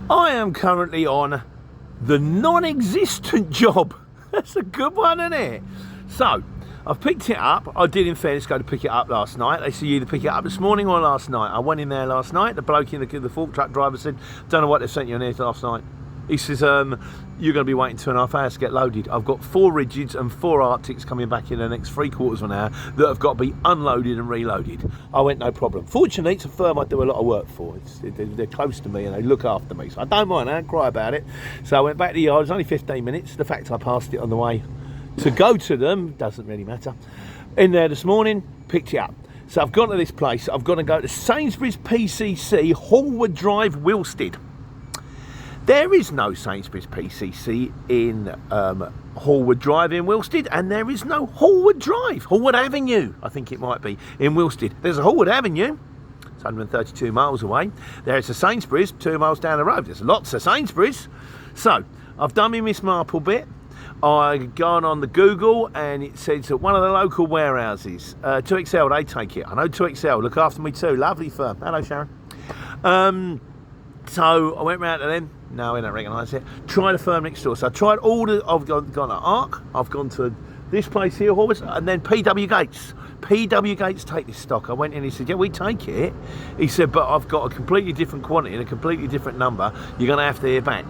I am currently on the non-existent job. That's a good one, isn't it? So, I've picked it up. I did, in fairness, go to pick it up last night. They said you either pick it up this morning or last night. I went in there last night. The bloke in the fork truck driver said, don't know what they've sent you in here last night. He says, you're going to be waiting 2.5 hours to get loaded. I've got 4 rigids and 4 arctics coming back in the next 3/4 of an hour that have got to be unloaded and reloaded. I went, no problem. Fortunately, it's a firm I do a lot of work for. They're close to me and they look after me, so I don't mind. I don't cry about it. So I went back to the yard. It was only 15 minutes. The fact I passed it on the way to go to them doesn't really matter. In there this morning, picked it up. So I've gone to this place. I've got to go to Sainsbury's PCC, Hallwood Drive, Wilstead. There is no Sainsbury's PCC in Hallwood Drive in Wilstead, and there is no Hallwood Drive, Hallwood Avenue, I think it might be, in Wilstead. There's a Hallwood Avenue, it's 132 miles away. There's a Sainsbury's 2 miles down the road. There's lots of Sainsbury's. So, I've done my Miss Marple bit. I've gone on the Google and it says at one of the local warehouses, 2XL, they take it. I know 2XL, look after me too, lovely firm. Hello, Sharon. So I went round to them. No, I don't recognise it. Tried a firm next door. So I tried all the. I've gone to Arc. I've gone to this place here, Horwitz, and then PW Gates. PW Gates take this stock. I went in. He said, "Yeah, we take it." He said, "But I've got a completely different quantity and a completely different number. You're going to have to hear back."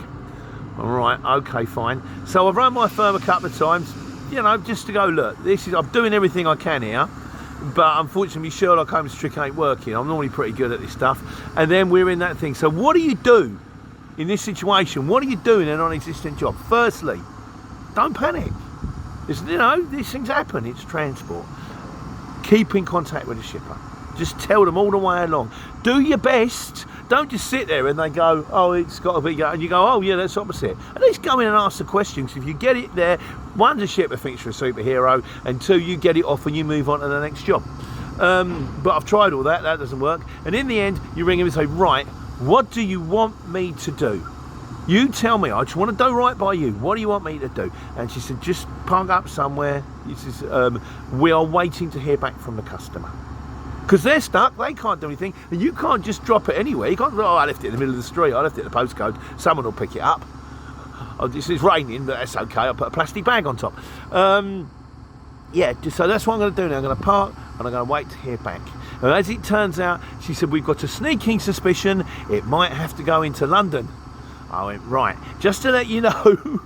All right, okay, fine. So I've run my firm a couple of times, you know, just to go look. I'm doing everything I can here. But unfortunately, Sherlock Holmes' trick ain't working. I'm normally pretty good at this stuff. And then we're in that thing. So what do you do in this situation? What are you doing in a non-existent job? Firstly, don't panic. You know, these things happen. It's transport. Keep in contact with the shipper. Just tell them all the way along. Do your best. Don't just sit there and they go, oh, it's got to be, and you go, oh, yeah, that's opposite. At least go in and ask the questions. If you get it there, one, the shipper thinks you're a superhero, and 2, you get it off and you move on to the next job. But I've tried all that. That doesn't work. And in the end, you ring him and say, right, what do you want me to do? You tell me. I just want to do right by you. What do you want me to do? And she said, just park up somewhere. He says, we are waiting to hear back from the customer. Because they're stuck, they can't do anything, and you can't just drop it anywhere. You can't, oh, I left it in the middle of the street, I left it in the postcode, someone will pick it up. Oh, it's raining, but that's okay, I'll put a plastic bag on top. Yeah, so that's what I'm going to do now. I'm going to park, and I'm going to wait to hear back. And as it turns out, she said, we've got a sneaking suspicion it might have to go into London. I went, right, just to let you know,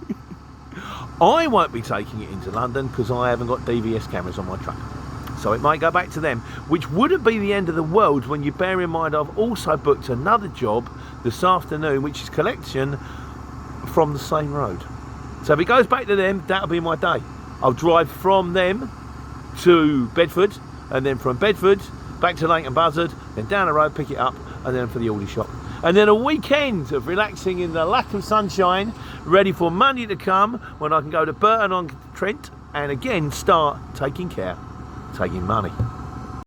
I won't be taking it into London because I haven't got DVS cameras on my truck. So it might go back to them, which wouldn't be the end of the world when you bear in mind I've also booked another job this afternoon, which is collection from the same road. So if it goes back to them, that'll be my day. I'll drive from them to Bedford, and then from Bedford back to Leighton Buzzard, then down the road, pick it up, and then for the Aldi shop. And then a weekend of relaxing in the lack of sunshine, ready for Monday to come when I can go to Burton-on-Trent and again start taking care. Taking money.